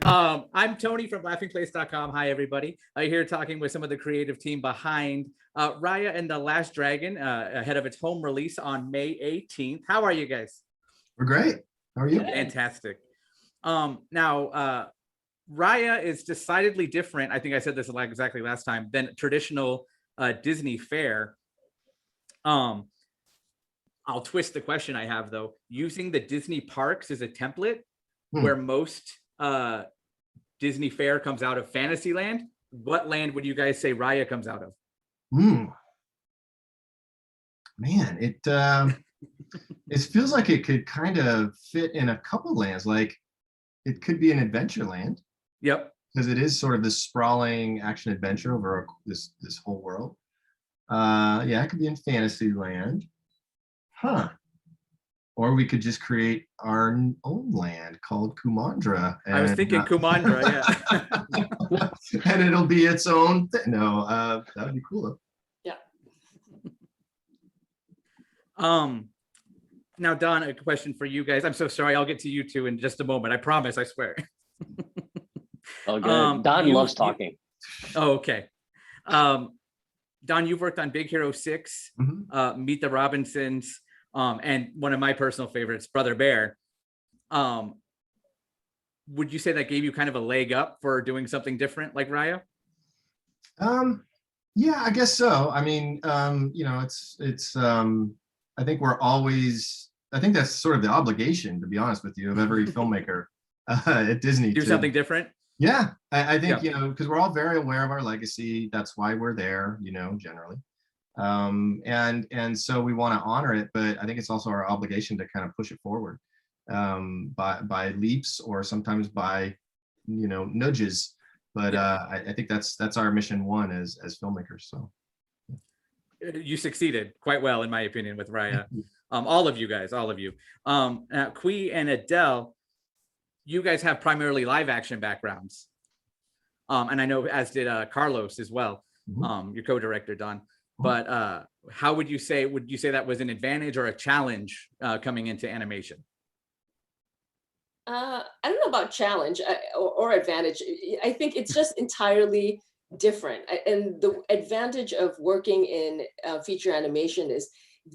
I'm Tony from laughingplace.com. Hi, everybody. Here talking with some of the creative team behind Raya and the Last Dragon, ahead of its home release on May 18th. How are you guys? We're great. How are you? Fantastic. Now, Raya is decidedly different. I think I said this exactly last time than traditional Disney fare. I'll twist the question I have though. Using the Disney parks as a template, where most Disney fare comes out of Fantasyland, what land would you guys say Raya comes out of? Man, it feels like it could kind of fit in a couple lands. Like it could be an adventure land. Yep. Because it is sort of this sprawling action adventure over this whole world. Yeah, it could be in Fantasyland. Or we could just create our own land called Kumandra. I was thinking Kumandra, yeah. And it'll be its own thing. No, that would be cool. Yeah. Now, Don, a question for you guys. I'm so sorry. I'll get to you two in just a moment. I promise. I swear. Oh, good. Don loves talking. Okay. Don, you've worked on Big Hero 6, Meet the Robinsons, and one of my personal favorites, Brother Bear. Would you say that gave you kind of a leg up for doing something different like Raya? Yeah, I guess so. I mean, you know, it's I think I think that's sort of the obligation, to be honest with you, of every filmmaker at Disney. Do something different? Yeah, I think, you know, because we're all very aware of our legacy. That's why we're there, you know, generally. And so we want to honor it, but I think it's also our obligation to kind of push it forward by leaps or sometimes by, you know, nudges. But I think that's our mission one as filmmakers. So you succeeded quite well, in my opinion, with Raya. All of you guys, all of you. Kui and Adele, you guys have primarily live action backgrounds. And I know as did Carlos as well, your co-director, Don. But how would you say that was an advantage or a challenge coming into animation? I don't know about challenge or advantage. I think it's just entirely different. And the advantage of working in feature animation is,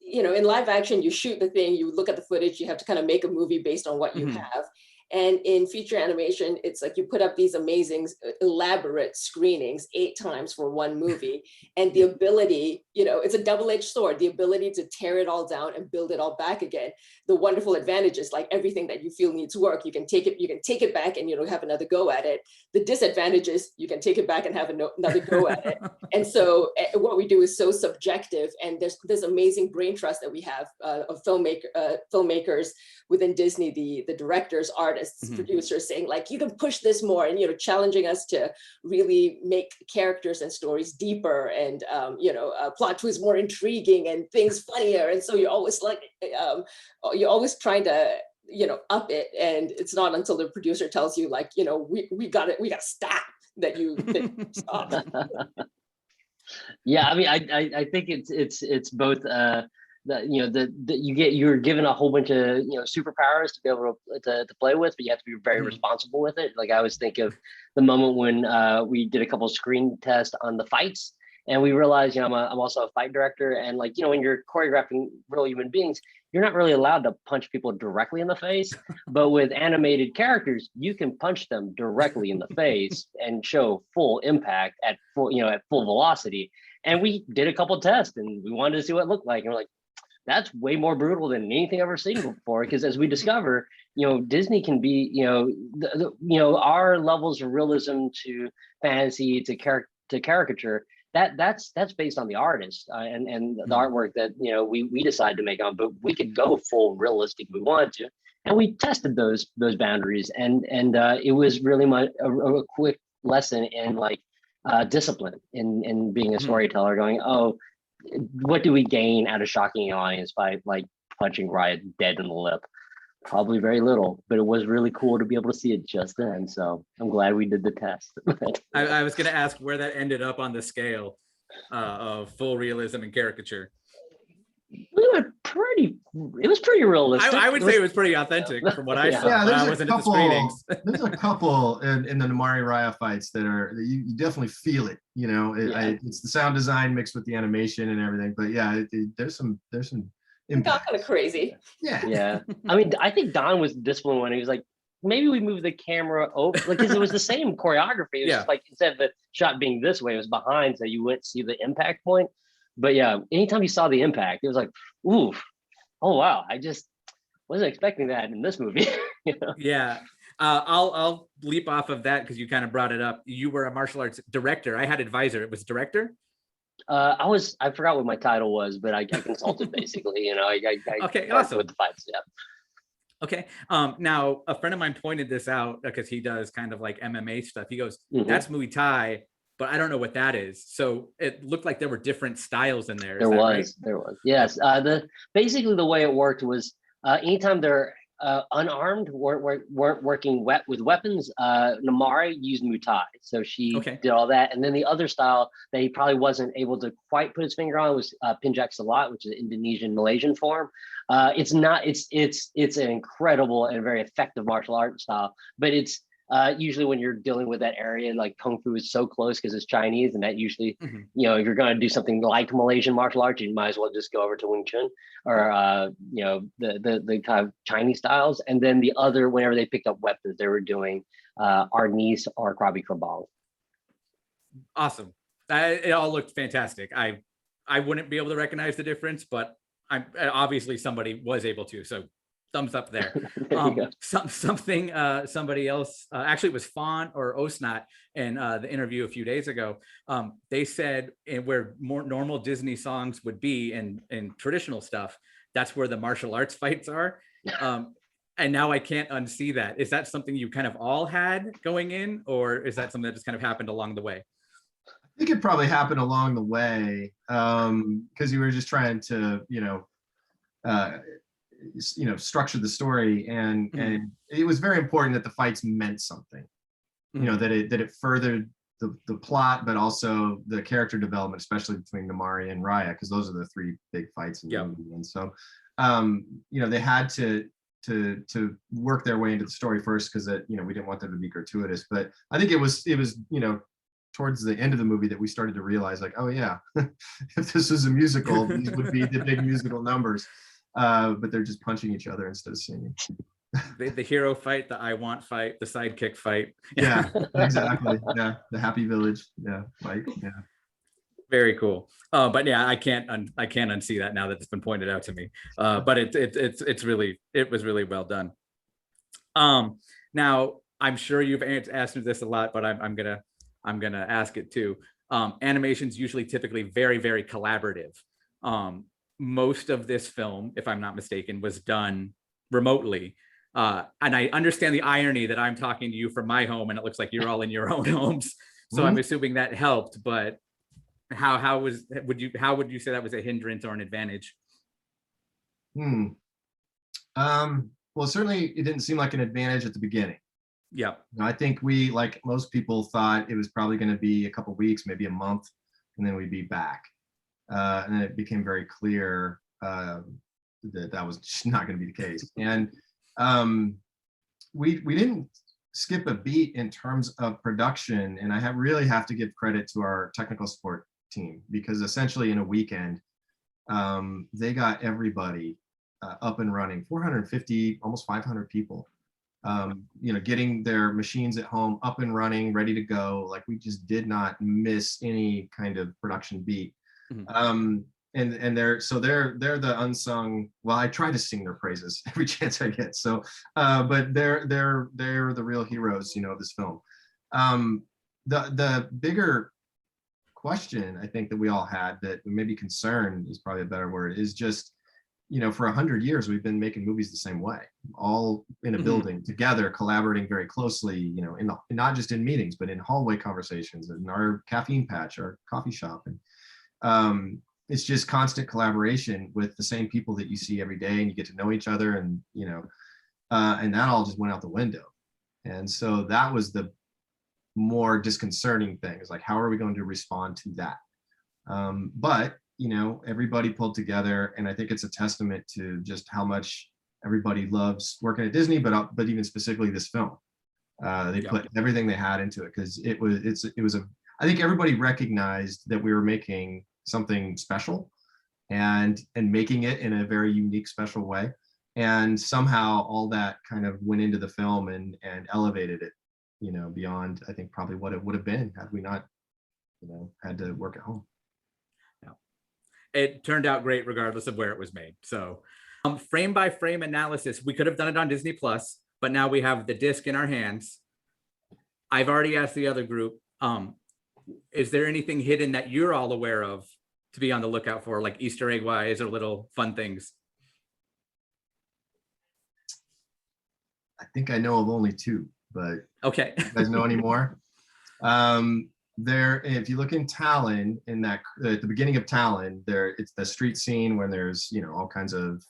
you know, in live action, you shoot the thing, you look at the footage, you have to kind of make a movie based on what you have. And in feature animation, it's like you put up these amazing, elaborate screenings 8 times for one movie. And the ability, you know, it's a double-edged sword, the ability to tear it all down and build it all back again. The wonderful advantage is like everything that you feel needs work, you can take it back and, you know, have another go at it. The disadvantage is you can take it back and have another go at it. And so what we do is so subjective. And there's this amazing brain trust that we have of filmmakers within Disney, the directors, artists, producers saying like, you can push this more, and, you know, challenging us to really make characters and stories deeper and, you know, plot twists more intriguing and things funnier. And so you're always like, you're always trying to, you know, up it. And it's not until the producer tells you like, you know, we got it, we got to stop that you stop. Yeah, I mean, I think it's both you're given a whole bunch of, you know, superpowers to be able to play with, but you have to be very responsible with it. Like I always think of the moment when we did a couple of screen tests on the fights, and we realized, you know, I'm also a fight director, and like, you know, when you're choreographing real human beings, you're not really allowed to punch people directly in the face, but with animated characters, you can punch them directly in the face and show full impact at full velocity. And we did a couple tests, and we wanted to see what it looked like, and we're like, that's way more brutal than anything I've ever seen before. Because as we discover, you know, Disney can be, you know, our levels of realism to fantasy to caricature. That's based on the artist and the artwork that, you know, we decide to make on. But we could go full realistic if we wanted to, and we tested those boundaries. And it was really a quick lesson in like discipline in being a storyteller. Going, oh, what do we gain out of shocking an audience by like punching Raya dead in the lip? Probably very little, but it was really cool to be able to see it just then. So I'm glad we did the test. I was going to ask where that ended up on the scale of full realism and caricature. It was pretty realistic. I would say it was pretty authentic from what I Yeah. saw. Yeah, But I wasn't at the screenings. there's a couple in the Namari Raya fights that you definitely feel it. You know, it's the sound design mixed with the animation and everything. But yeah, there's some It got impact. kind of crazy. Yeah. Yeah. I mean, I think Don was disciplined when he was like, maybe we move the camera over, like, because it was the same choreography. It was Yeah. just like, instead of the shot being this way, it was behind, so you wouldn't see the impact point. But yeah, anytime you saw the impact, it was like, ooh, oh wow, I just wasn't expecting that in this movie. You know? Yeah. I'll leap off of that because you kind of brought it up. You were a martial arts director. I had advisor. It was director. I forgot what my title was, but I consulted basically. You know, I Okay, worked awesome. with the fights. Yeah. Okay. Now a friend of mine pointed this out because he does kind of like MMA stuff. He goes, Mhm. "That's Muay Thai, but I don't know what that is." So it looked like there were different styles in there. Is There that was, right? there was. Yes. Basically the way it worked was anytime they're unarmed, weren't working with weapons, Namari used Muay Thai. So she Okay. did all that. And then the other style that he probably wasn't able to quite put his finger on was Pencak Silat, which is an Indonesian Malaysian form. It's an incredible and very effective martial art style, but it's usually when you're dealing with that area, like Kung Fu is so close because it's Chinese, and that usually, Mhm. you know, if you're going to do something like Malaysian martial arts, you might as well just go over to Wing Chun or you know, the kind of Chinese styles. And then the other, whenever they picked up weapons, they were doing Arnis or Krabi Krabal. Awesome. It all looked fantastic. I wouldn't be able to recognize the difference, but I'm obviously somebody was able to. So thumbs up there. There you go. Something somebody else actually it was Fawn or Osnat in the interview a few days ago. They said where more normal Disney songs would be in traditional stuff, that's where the martial arts fights are. And now I can't unsee that. Is that something you kind of all had going in, or is that something that just kind of happened along the way? I think it probably happened along the way because you were just trying to, structure the story, and it was very important that the fights meant something. You know, that it furthered the plot, but also the character development, especially between Namari and Raya, because those are the three big fights in the movie. And so, they had to work their way into the story first because we didn't want them to be gratuitous. But I think it was towards the end of the movie that we started to realize, like, oh yeah, if this was a musical, these would be the big musical numbers. But they're just punching each other instead of singing. The hero fight, the I want fight, the sidekick fight. Yeah, exactly. Yeah, the Happy Village. Yeah, Mike. Yeah. Very cool. But yeah, I can't unsee that now that it's been pointed out to me. But it was really well done. Now I'm sure you've asked me this a lot, but I'm gonna ask it too. Animation's usually typically very, very collaborative. Most of this film, if I'm not mistaken, was done remotely. And I understand the irony that I'm talking to you from my home and it looks like you're all in your own homes. So I'm assuming that helped, but how would you say that was a hindrance or an advantage? Well, certainly it didn't seem like an advantage at the beginning. Yeah. I think we, like most people, thought it was probably going to be a couple of weeks, maybe a month, and then we'd be back. And then it became very clear that was just not going to be the case. And we didn't skip a beat in terms of production. And I really have to give credit to our technical support team, because essentially in a weekend, they got everybody up and running, 450, almost 500 people. Getting their machines at home up and running, ready to go. Like, we just did not miss any kind of production beat. And they're the unsung. Well, I try to sing their praises every chance I get. So, but they're the real heroes, of this film. The bigger question I think that we all had, that maybe concern is probably a better word, is just, for 100 years, we've been making movies the same way, all in a building together, collaborating very closely, not just in meetings, but in hallway conversations, in our caffeine patch, our coffee shop. And it's just constant collaboration with the same people that you see every day, and you get to know each other, and, and that all just went out the window. And so that was the more disconcerting thing, is like, how are we going to respond to that? But you know, everybody pulled together, and I think it's a testament to just how much everybody loves working at Disney, but even specifically this film. They put everything they had into it because it was a. I think everybody recognized that we were making something special, and making it in a very unique, special way. And somehow all that kind of went into the film and elevated it, you know, beyond, I think, probably what it would have been had we not, you know, had to work at home. Yeah. It turned out great regardless of where it was made. So frame by frame analysis, we could have done it on Disney Plus, but now we have the disc in our hands. I've already asked the other group, is there anything hidden that you're all aware of to be on the lookout for, like Easter egg wise or little fun things? I think I know of only two, but okay. You guys know any more? There, if you look in Talon, in that at the beginning of Talon, there it's the street scene when there's, you know, all kinds of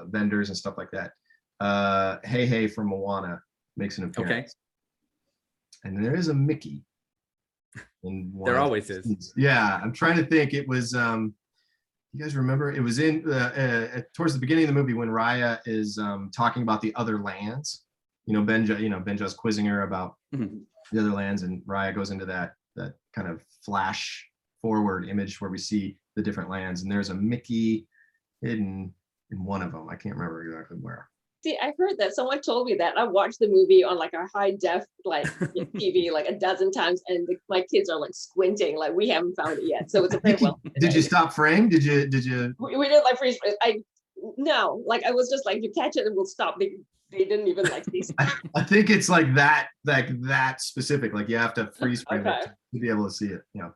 vendors and stuff like that. Hey Hey from Moana makes an appearance. Okay. And there is a Mickey. There always is. Yeah, I'm trying to think. It was you guys remember? It was in towards the beginning of the movie when Raya is talking about the other lands. You know, Benja's quizzing her about the other lands, and Raya goes into that kind of flash forward image where we see the different lands, and there's a Mickey hidden in one of them. I can't remember exactly where. See, I heard that. Someone told me that. I watched the movie on like a high def like TV like a dozen times, and my kids are like squinting, like we haven't found it yet. So it's a very well. Did you stop frame? Did you? We did like freeze. No, like I was just like, you catch it and we'll stop. They didn't even like see. I think it's like that specific. Like you have to freeze frame it to be able to see it. Yeah.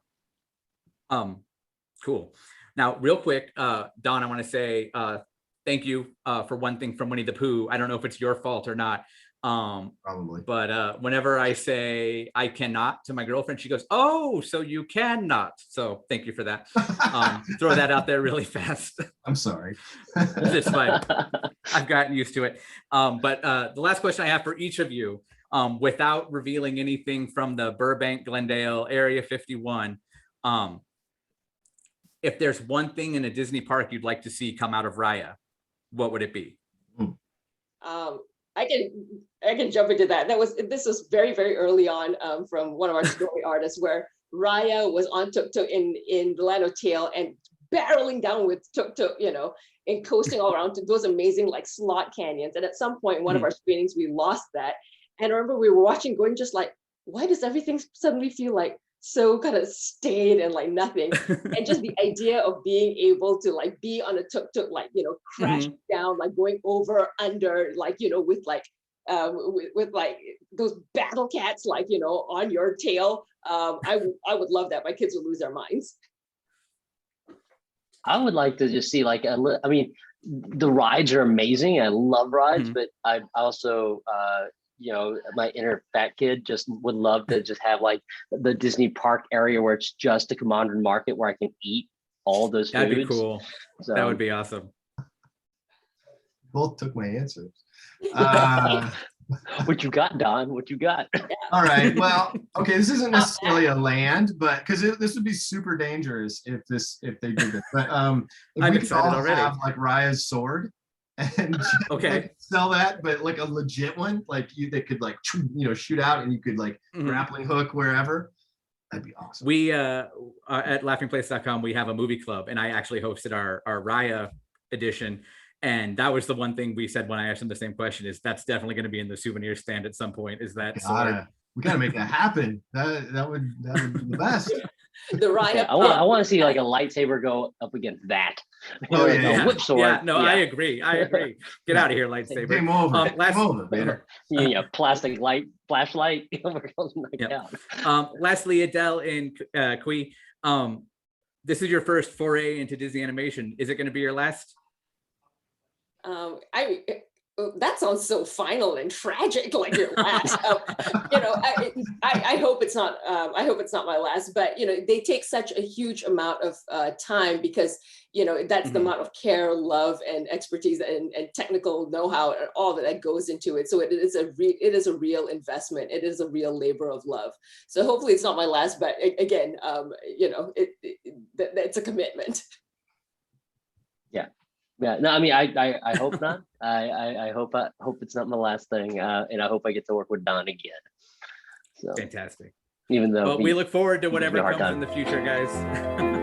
Cool. Now, real quick, Don, I want to say thank you for one thing from Winnie the Pooh. I don't know if it's your fault or not. Probably. But whenever I say I cannot to my girlfriend, she goes, "Oh, so you cannot." So thank you for that. Throw that out there really fast. I'm sorry. It's fine. I've gotten used to it. But the last question I have for each of you, without revealing anything from the Burbank, Glendale, Area 51, if there's one thing in a Disney park you'd like to see come out of Raya, what would it be? I can jump into that. This was very, very early on from one of our story artists, where Raya was on Tuk Tuk in the Land of Tail and barreling down with Tuk Tuk, you know, and coasting all around to those amazing like slot canyons. And at some point in one of our screenings, we lost that. And I remember we were watching, going just like, why does everything suddenly feel like so kind of staid and like nothing? And just the idea of being able to like be on a tuk tuk, like, you know, crash down, like going over, under, like, you know, with like like those battle cats, like, you know, on your tail. I would love that. My kids would lose their minds. I would like to just see like I mean, the rides are amazing. I love rides, but I also you know, my inner fat kid just would love to just have like the Disney park area where it's just a Commander Market where I can eat all those foods. That'd be cool. So, that would be awesome. Both took my answers. What you got, Don? What you got? All right. Well, okay. This isn't necessarily a land, but because this would be super dangerous if they did this. But if we could all have like Raya's sword and like, sell that, but like a legit one, like they could like, you know, shoot out and you could like grappling hook wherever. That'd be awesome. We at laughingplace.com, we have a movie club, and I actually hosted our Raya edition. And that was the one thing we said when I asked them the same question, is that's definitely going to be in the souvenir stand at some point. Is that sword? We got to make that happen. That would be the best. The Raya. I want to see like a lightsaber go up against that. Oh yeah, whip sword. Yeah, no, yeah. I agree. Get out of here, lightsaber. Game over. Game over. Yeah, plastic light flashlight. Lastly, Adele and Kui, this is your first foray into Disney animation. Is it going to be your last? That sounds so final and tragic, like your last. You know, I hope it's not. I hope it's not my last. But you know, they take such a huge amount of time, because you know that's the amount of care, love, and expertise and technical know-how and all that goes into it. So it is a real investment. It is a real labor of love. So hopefully it's not my last. But again, you know, it's a commitment. Yeah, no, I mean, I hope not. I hope it's not my last thing, and I hope I get to work with Don again. So Fantastic. even though Well, we look forward to gives me a whatever hard comes time. in the future, guys.